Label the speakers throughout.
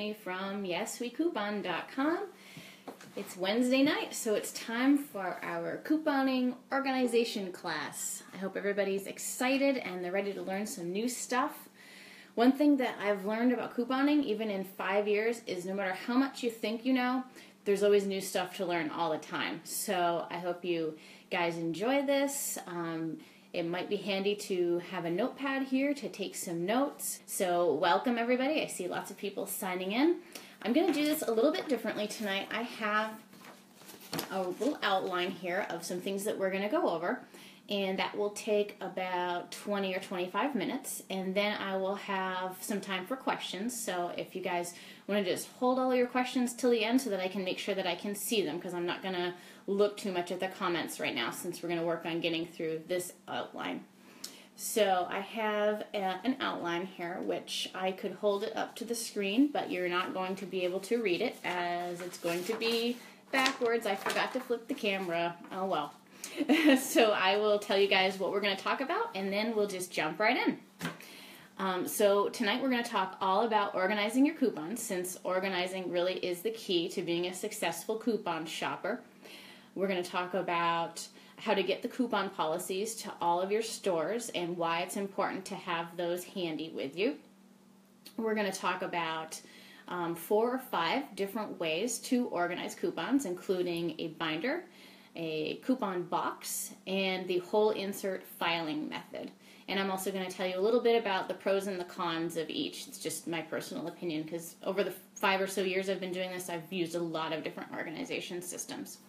Speaker 1: Tiffany from YesWeCoupon.com. It's Wednesday night, so it's time for our couponing organization class. I hope everybody's excited and they're ready to learn some new stuff. One thing that I've learned about couponing, even in 5 years, is no matter how much you think you know, there's always new stuff to learn all the time. So I hope you guys enjoy this. It might be handy to have a notepad here to take some notes. So welcome everybody. I see lots of people signing in. I'm going to do this a little bit differently tonight. I have a little outline here of some things that we're going to go over, and that will take about 20 or 25 minutes, and then I will have some time for questions. So if you guys want to just hold all your questions till the end so that I can make sure that I can see them, because I'm not going to look too much at the comments right now since we're going to work on getting through this outline. So I have an outline here, which I could hold it up to the screen, but you're not going to be able to read it as it's going to be backwards. I forgot to flip the camera. Oh well. So I will tell you guys what we're going to talk about, and then we'll just jump right in. So tonight we're going to talk all about organizing your coupons, since organizing really is the key to being a successful coupon shopper. We're going to talk about how to get the coupon policies to all of your stores and why it's important to have those handy with you. We're going to talk about 4 or 5 different ways to organize coupons, including a binder, a coupon box, and the whole insert filing method. And I'm also going to tell you a little bit about the pros and the cons of each. It's just my personal opinion, because over the 5 or so years I've been doing this, I've used a lot of different organization systems.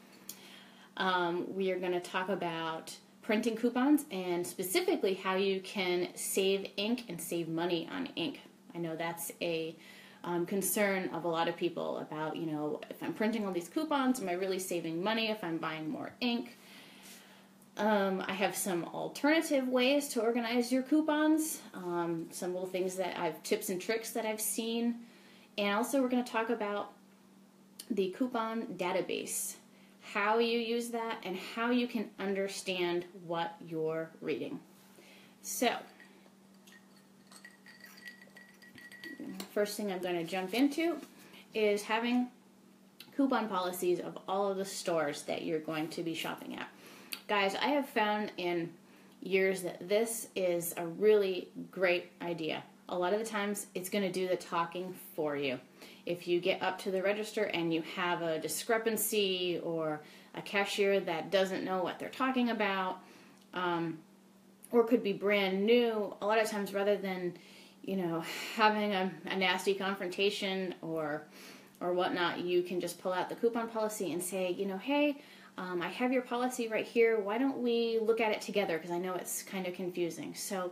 Speaker 1: We are going to talk about printing coupons, and specifically how you can save ink and save money on ink. I know that's a concern of a lot of people about, if I'm printing all these coupons, am I really saving money if I'm buying more ink? I have some alternative ways to organize your coupons, some little things tips and tricks that I've seen, and also we're going to talk about the coupon database, how you use that, and how you can understand what you're reading. So, first thing I'm going to jump into is having coupon policies of all of the stores that you're going to be shopping at. Guys, I have found in years that this is a really great idea. A lot of the times it's going to do the talking for you. If you get up to the register and you have a discrepancy or a cashier that doesn't know what they're talking about, or could be brand new, a lot of times rather than having a nasty confrontation or whatnot, you can just pull out the coupon policy and say, hey, I have your policy right here. Why don't we look at it together? Because I know it's kind of confusing. So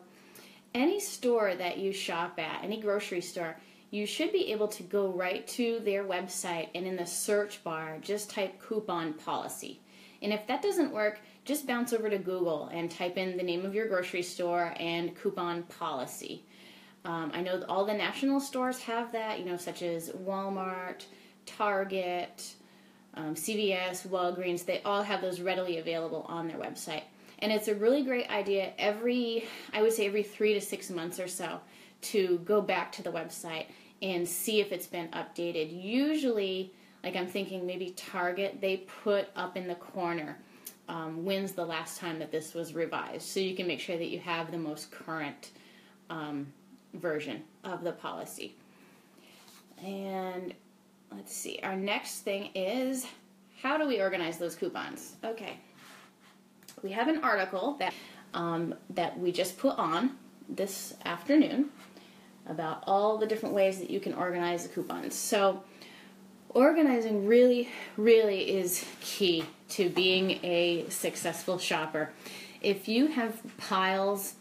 Speaker 1: any store that you shop at, any grocery store, you should be able to go right to their website, and in the search bar, just type coupon policy. And if that doesn't work, just bounce over to Google and type in the name of your grocery store and coupon policy. I know all the national stores have that, such as Walmart, Target, CVS, Walgreens. They all have those readily available on their website. And it's a really great idea I would say every 3 to 6 months or so, to go back to the website and see if it's been updated. Usually, like I'm thinking maybe Target, they put up in the corner when's the last time that this was revised, so you can make sure that you have the most current version of the policy. And let's see, our next thing is, how do we organize those coupons? Okay, we have an article that we just put on this afternoon about all the different ways that you can organize the coupons. So organizing really, really is key to being a successful shopper. If you have piles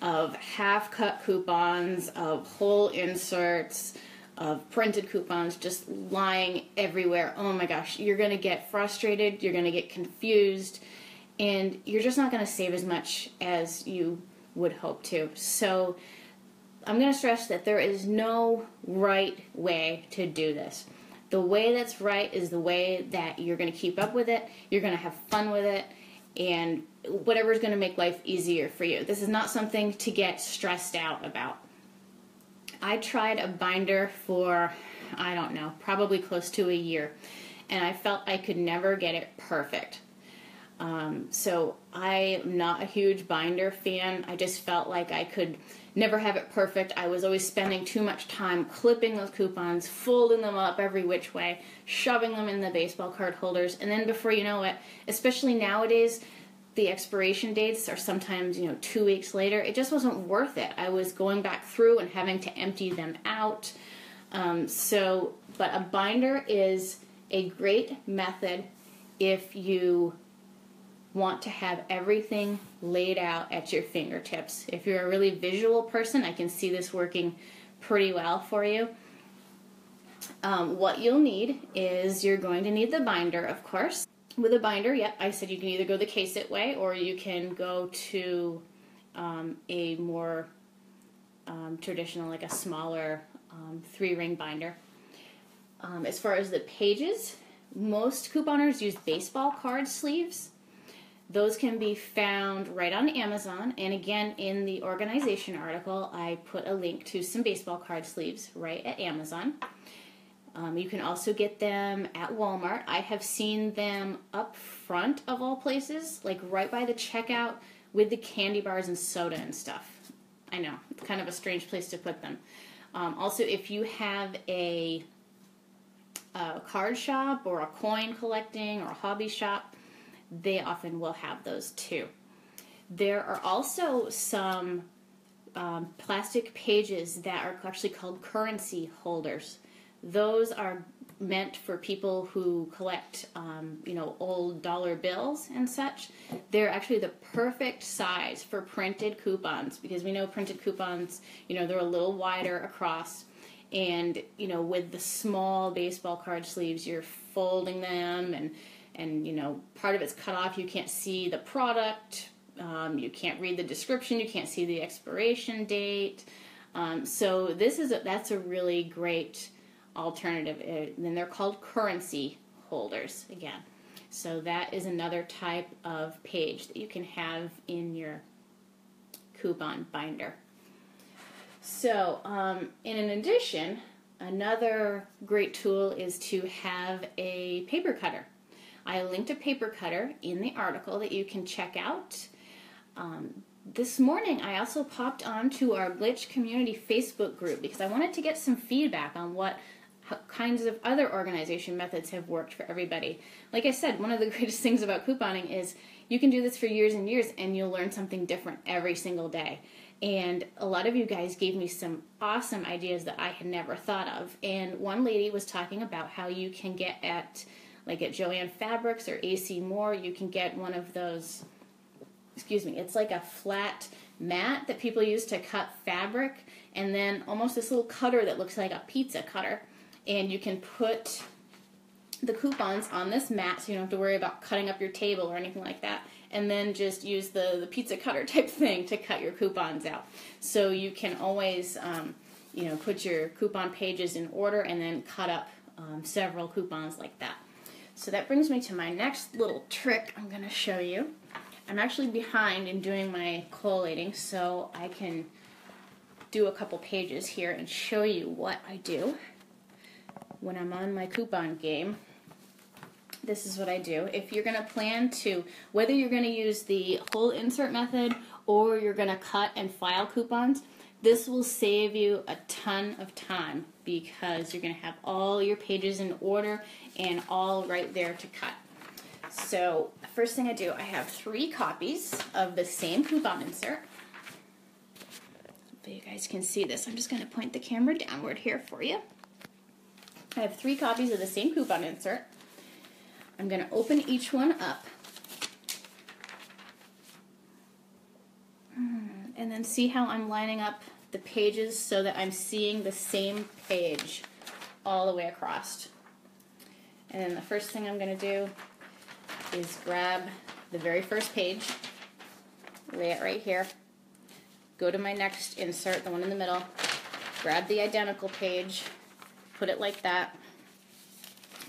Speaker 1: of half-cut coupons, of whole inserts, of printed coupons just lying everywhere, oh my gosh, you're going to get frustrated, you're going to get confused, and you're just not going to save as much as you would hope to. So I'm going to stress that there is no right way to do this. The way that's right is the way that you're going to keep up with it, you're going to have fun with it, and whatever is going to make life easier for you. This is not something to get stressed out about. I tried a binder for, I don't know, probably close to a year. And I felt I could never get it perfect. So I'm not a huge binder fan. I just felt like I could never have it perfect. I was always spending too much time clipping those coupons, folding them up every which way, shoving them in the baseball card holders, and then before you know it, especially nowadays, the expiration dates are sometimes, 2 weeks later. It just wasn't worth it. I was going back through and having to empty them out. But a binder is a great method if you want to have everything laid out at your fingertips. If you're a really visual person, I can see this working pretty well for you. What you'll need is you're going to need the binder, of course. With a binder, yep, I said you can either go the Case-It way or you can go to a more traditional, like a smaller 3-ring binder. As far as the pages, most couponers use baseball card sleeves. Those can be found right on Amazon, and again, in the organization article, I put a link to some baseball card sleeves right at Amazon. You can also get them at Walmart. I have seen them up front of all places, like right by the checkout with the candy bars and soda and stuff. I know, it's kind of a strange place to put them. Also, if you have a card shop or a coin collecting or a hobby shop, they often will have those too. There are also some plastic pages that are actually called currency holders. Those are meant for people who collect, old dollar bills and such. They're actually the perfect size for printed coupons because we know printed coupons, they're a little wider across. And, with the small baseball card sleeves, you're folding them and part of it's cut off. You can't see the product. You can't read the description. You can't see the expiration date. So that's a really great alternative. And they're called currency holders again. So that is another type of page that you can have in your coupon binder. So in addition, another great tool is to have a paper cutter. I linked a paper cutter in the article that you can check out. This morning, I also popped onto our Glitch Community Facebook group because I wanted to get some feedback on what kinds of other organization methods have worked for everybody. Like I said, one of the greatest things about couponing is you can do this for years and years and you'll learn something different every single day. And a lot of you guys gave me some awesome ideas that I had never thought of. And one lady was talking about how you can get at Joann Fabrics or AC Moore, you can get one of those, it's like a flat mat that people use to cut fabric, and then almost this little cutter that looks like a pizza cutter. And you can put the coupons on this mat so you don't have to worry about cutting up your table or anything like that. And then just use the pizza cutter type thing to cut your coupons out. So you can always, put your coupon pages in order and then cut up several coupons like that. So that brings me to my next little trick I'm going to show you. I'm actually behind in doing my collating, so I can do a couple pages here and show you what I do when I'm on my coupon game. This is what I do. If you're going to plan to, whether you're going to use the whole insert method or you're going to cut and file coupons, this will save you a ton of time because you're going to have all your pages in order and all right there to cut. So the first thing I do, I have 3 copies of the same coupon insert. But you guys can see this. I'm just going to point the camera downward here for you. I have 3 copies of the same coupon insert. I'm going to open each one up and then see how I'm lining up the pages so that I'm seeing the same page all the way across. And then the first thing I'm going to do is grab the very first page, lay it right here, go to my next insert, the one in the middle, grab the identical page, put it like that,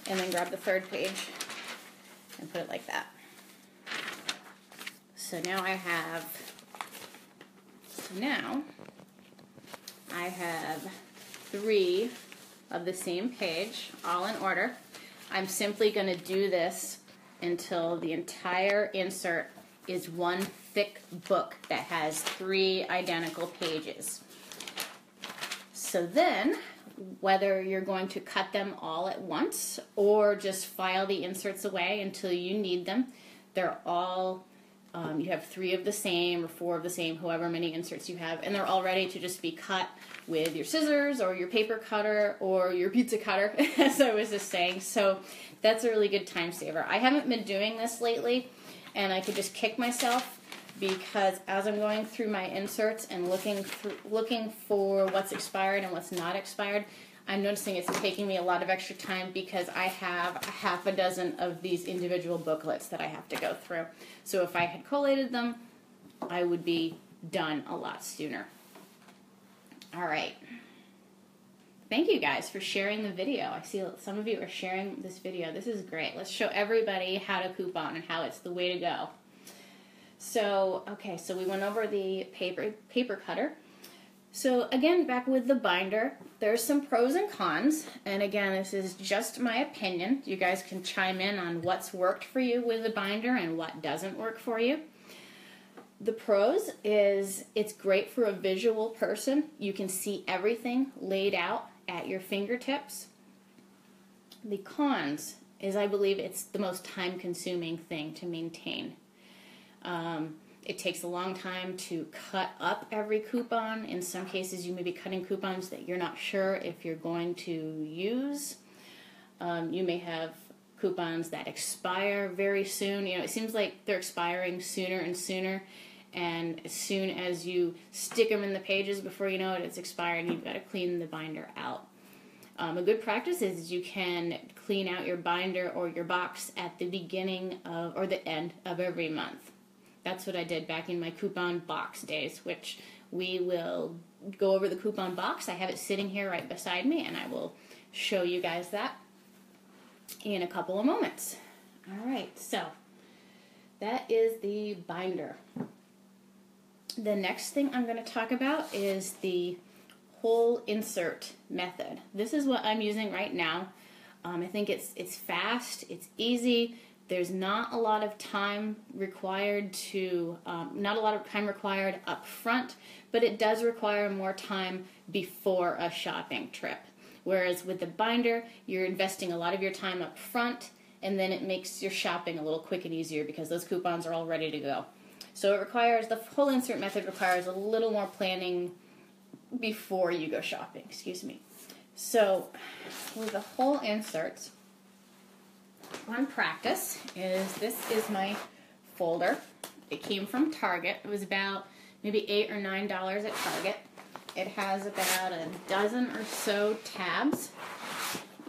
Speaker 1: and then grab the third page and put it like that. So now I have 3 of the same page, all in order. I'm simply going to do this until the entire insert is one thick book that has 3 identical pages. So then, whether you're going to cut them all at once or just file the inserts away until you need them, they're all, you have 3 of the same or 4 of the same, however many inserts you have, and they're all ready to just be cut with your scissors or your paper cutter or your pizza cutter, as I was just saying. So that's a really good time saver. I haven't been doing this lately, and I could just kick myself because as I'm going through my inserts and looking for what's expired and what's not expired, I'm noticing it's taking me a lot of extra time because I have a half a dozen of these individual booklets that I have to go through. So if I had collated them, I would be done a lot sooner. All right. Thank you guys for sharing the video. I see some of you are sharing this video. This is great. Let's show everybody how to coupon and how it's the way to go. So, okay, so we went over the paper cutter. So again, back with the binder, there's some pros and cons. And again, this is just my opinion. You guys can chime in on what's worked for you with the binder and what doesn't work for you. The pros is it's great for a visual person. You can see everything laid out at your fingertips. The cons is I believe it's the most time-consuming thing to maintain. It takes a long time to cut up every coupon. In some cases, you may be cutting coupons that you're not sure if you're going to use. You may have coupons that expire very soon. You know, it seems like they're expiring sooner and sooner. And as soon as you stick them in the pages, before you know it, it's expired and you've got to clean the binder out. A good practice is you can clean out your binder or your box at the beginning of, or the end of every month. That's what I did back in my coupon box days, which we will go over the coupon box. I have it sitting here right beside me, and I will show you guys that in a couple of moments. All right, so that is the binder. The next thing I'm going to talk about is the whole insert method. This is what I'm using right now. I think it's fast, it's easy. There's not a lot of time required up front, but it does require more time before a shopping trip. Whereas with the binder, you're investing a lot of your time up front, and then it makes your shopping a little quick and easier because those coupons are all ready to go. So the whole insert method requires a little more planning before you go shopping, So with the whole inserts, one practice is this is my folder. It came from Target. It was about maybe $8 or $9 at Target. It has about a dozen or so tabs.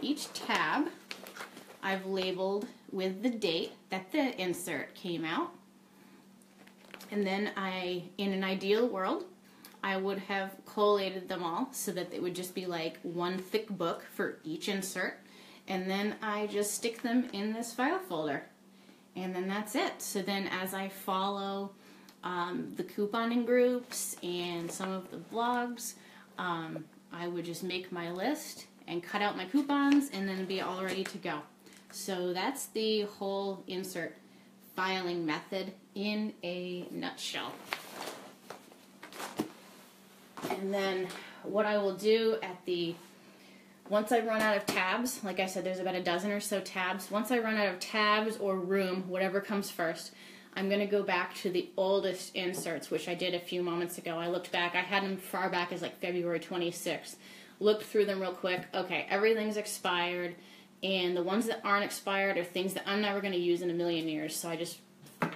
Speaker 1: Each tab I've labeled with the date that the insert came out. And then in an ideal world, I would have collated them all so that it would just be like one thick book for each insert. And then I just stick them in this file folder. And then that's it. So then as I follow the couponing groups and some of the blogs, I would just make my list and cut out my coupons and then be all ready to go. So that's the whole insert filing method in a nutshell. And then what I will do once I run out of tabs, like I said, there's about a dozen or so tabs. Once I run out of tabs or room, whatever comes first, I'm going to go back to the oldest inserts, which I did a few moments ago. I looked back. I had them far back as like February 26th. Looked through them real quick. Okay, everything's expired. And the ones that aren't expired are things that I'm never going to use in a million years. So I just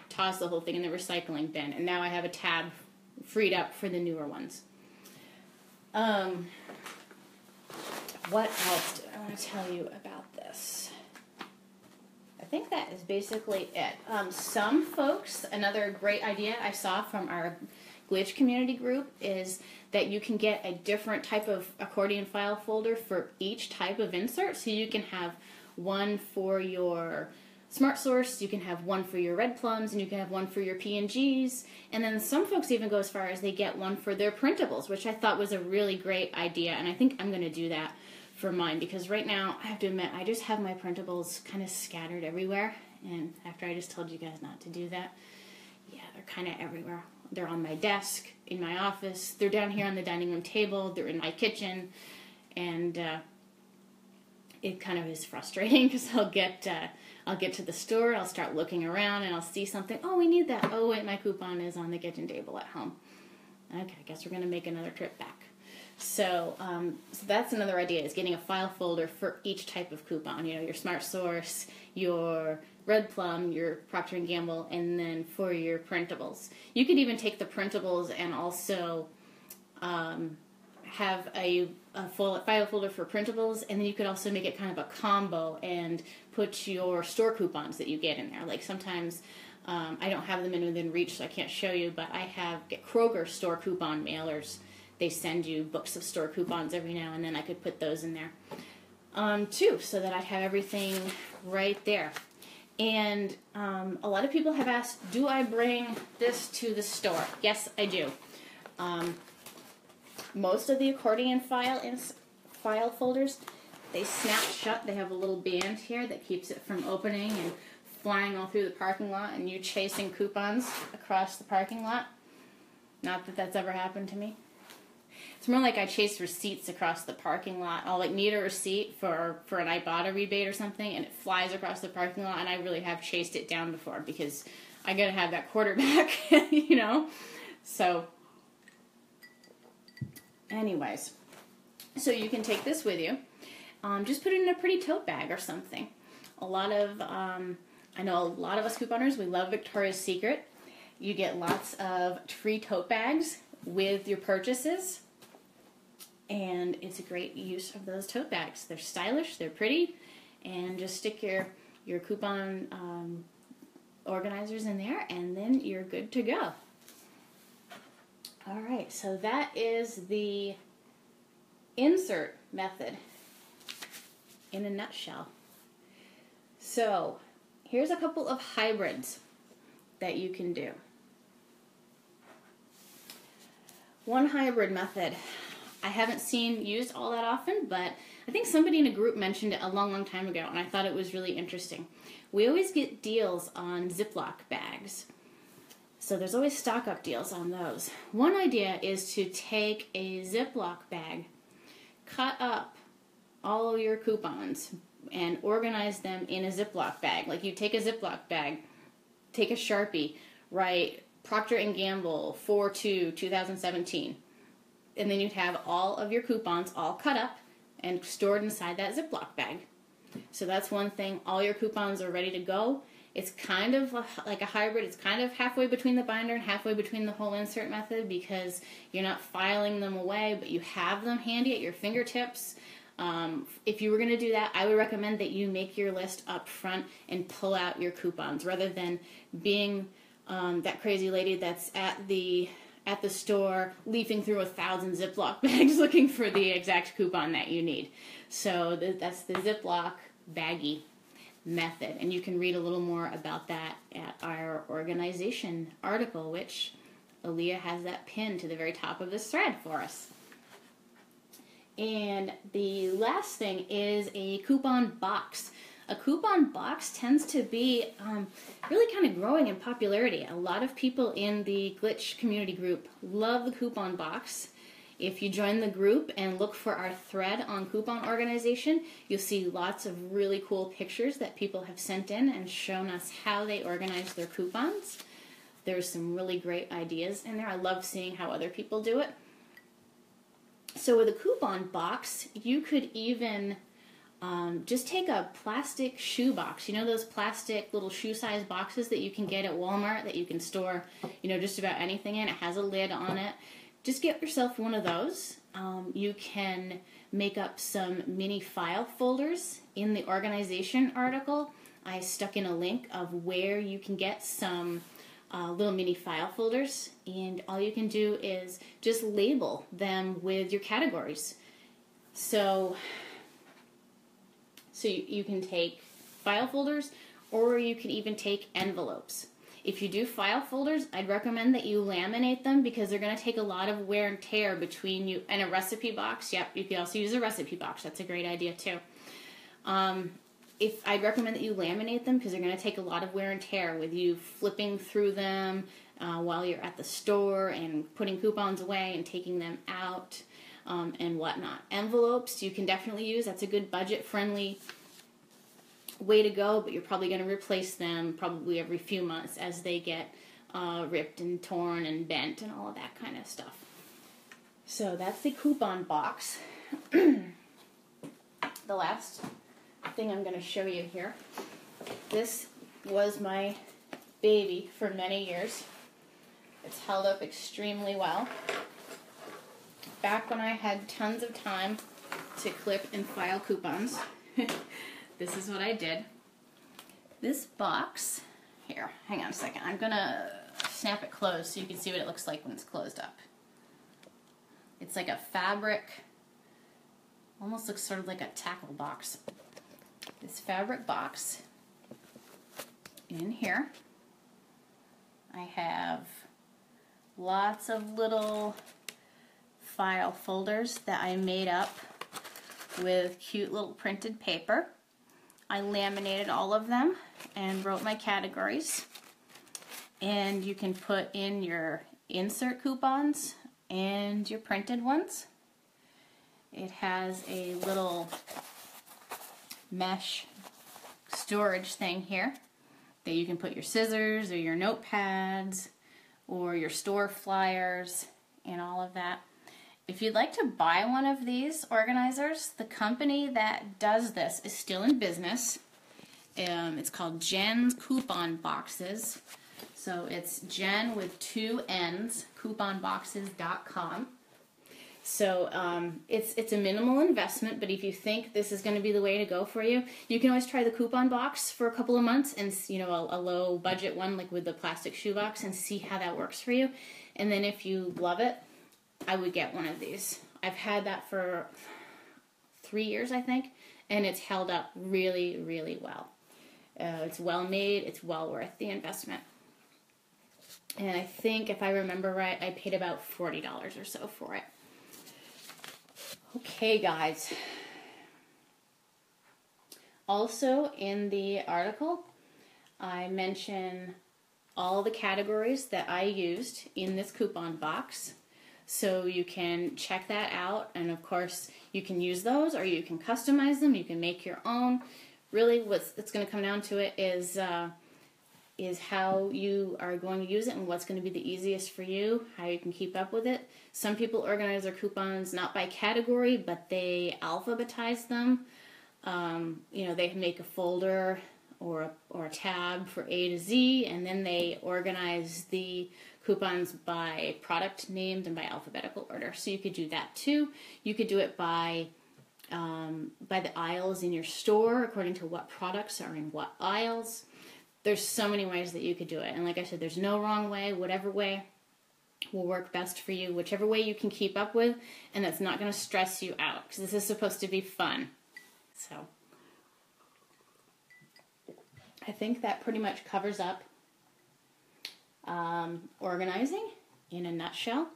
Speaker 1: tossed the whole thing in the recycling bin. And now I have a tab freed up for the newer ones. What else do I want to tell you about this? I think that is basically it. Some folks, another great idea I saw from our Glitch community group is that you can get a different type of accordion file folder for each type of insert. So you can have one for your Smart Source, you can have one for your Red Plums, and you can have one for your PNGs. And then some folks even go as far as they get one for their printables, which I thought was a really great idea, and I think I'm going to do that for mine, because right now, I have to admit, I just have my printables kind of scattered everywhere, and after I just told you guys not to do that, yeah, they're kind of everywhere. They're on my desk, in my office, they're down here on the dining room table, they're in my kitchen, and it kind of is frustrating, because I'll get to the store, I'll start looking around, and I'll see something, oh, we need that, oh, wait, my coupon is on the kitchen table at home. Okay, I guess we're going to make another trip back. So that's another idea, is getting a file folder for each type of coupon. You know, your Smart Source, your Red Plum, your Procter & Gamble, and then for your printables. You could even take the printables and also have a file folder for printables, and then you could also make it kind of a combo and put your store coupons that you get in there. Like sometimes I don't have them in within reach, so I can't show you, but I get Kroger store coupon mailers. They send you books of store coupons every now and then. I could put those in there too, so that I'd have everything right there. And a lot of people have asked, do I bring this to the store? Yes, I do. Most of the accordion file folders, they snap shut. They have a little band here that keeps it from opening and flying all through the parking lot and you chasing coupons across the parking lot. Not that that's ever happened to me. It's more like I chase receipts across the parking lot. I'll need a receipt for an Ibotta rebate or something, and it flies across the parking lot, and I really have chased it down before because I gotta have that quarterback, you know? So, anyways. So you can take this with you. Just put it in a pretty tote bag or something. I know a lot of us couponers, we love Victoria's Secret. You get lots of free tote bags with your purchases. And it's a great use of those tote bags. They're stylish, they're pretty, and just stick your coupon organizers in there, and then you're good to go. All right, so that is the insert method in a nutshell. So here's a couple of hybrids that you can do. One hybrid method I haven't seen used all that often, but I think somebody in a group mentioned it a long, long time ago, and I thought it was really interesting. We always get deals on Ziploc bags, so there's always stock-up deals on those. One idea is to take a Ziploc bag, cut up all of your coupons, and organize them in a Ziploc bag. Like you take a Ziploc bag, take a Sharpie, write Procter & Gamble 4/2/2017. And then you'd have all of your coupons all cut up and stored inside that Ziploc bag. So that's one thing. All your coupons are ready to go. It's kind of like a hybrid. It's kind of halfway between the binder and halfway between the whole insert method, because you're not filing them away, but you have them handy at your fingertips. If you were going to do that, I would recommend that you make your list up front and pull out your coupons, rather than being that crazy lady that's at the store leafing through 1,000 Ziploc bags looking for the exact coupon that you need. So that's the Ziploc baggie method, and you can read a little more about that at our organization article, which Aaliyah has that pinned to the very top of this thread for us. And the last thing is a coupon box. A coupon box tends to be really kind of growing in popularity. A lot of people in the Glitch community group love the coupon box. If you join the group and look for our thread on coupon organization, you'll see lots of really cool pictures that people have sent in and shown us how they organize their coupons. There's some really great ideas in there. I love seeing how other people do it. So with a coupon box, you could even just take a plastic shoe box. You know those plastic little shoe-size boxes that you can get at Walmart that you can store, just about anything in? It has a lid on it. Just get yourself one of those. You can make up some mini file folders. In the organization article, I stuck in a link of where you can get some little mini file folders, and all you can do is just label them with your categories. So you can take file folders, or you can even take envelopes. If you do file folders, I'd recommend that you laminate them because they're going to take a lot of wear and tear between you and a recipe box. Yep, you can also use a recipe box. That's a great idea too. I'd recommend that you laminate them because they're going to take a lot of wear and tear with you flipping through them while you're at the store and putting coupons away and taking them out and whatnot. Envelopes you can definitely use. That's a good budget-friendly way to go, but you're probably going to replace them probably every few months as they get ripped and torn and bent and all of that kind of stuff. So that's the coupon box. The last thing I'm going to show you here. This was my baby for many years. It's held up extremely well. Back when I had tons of time to clip and file coupons, this is what I did. This box, here, hang on a second. I'm going to snap it closed so you can see what it looks like when it's closed up. It's like a fabric, almost looks sort of like a tackle box. This fabric box, in here, I have lots of little file folders that I made up with cute little printed paper. I laminated all of them and wrote my categories. And you can put in your insert coupons and your printed ones. It has a little mesh storage thing here that you can put your scissors or your notepads or your store flyers and all of that. If you'd like to buy one of these organizers, the company that does this is still in business. It's called Jen's Coupon Boxes. So it's Jen with 2 N's, couponboxes.com. So it's a minimal investment, but if you think this is going to be the way to go for you, you can always try the coupon box for a couple of months and, you know, a low budget one like with the plastic shoebox and see how that works for you. And then if you love it, I would get one of these. I've had that for 3 years, I think, and it's held up really, really well. It's well made. It's well worth the investment. And I think, if I remember right, I paid about $40 or so for it. Okay, guys. Also, in the article, I mention all the categories that I used in this coupon box. So you can check that out, and of course, you can use those, or you can customize them, you can make your own. Really, what's going to come down to it is how you are going to use it and what's going to be the easiest for you, how you can keep up with it. Some people organize their coupons not by category, but they alphabetize them. You know, they make a folder or a tab for A to Z, and then they organize the coupons by product named and by alphabetical order. So you could do that too. You could do it by the aisles in your store, according to what products are in what aisles. There's so many ways that you could do it. And like I said, there's no wrong way. Whatever way will work best for you. Whichever way you can keep up with, and that's not going to stress you out, because this is supposed to be fun. So I think that pretty much covers up organizing in a nutshell.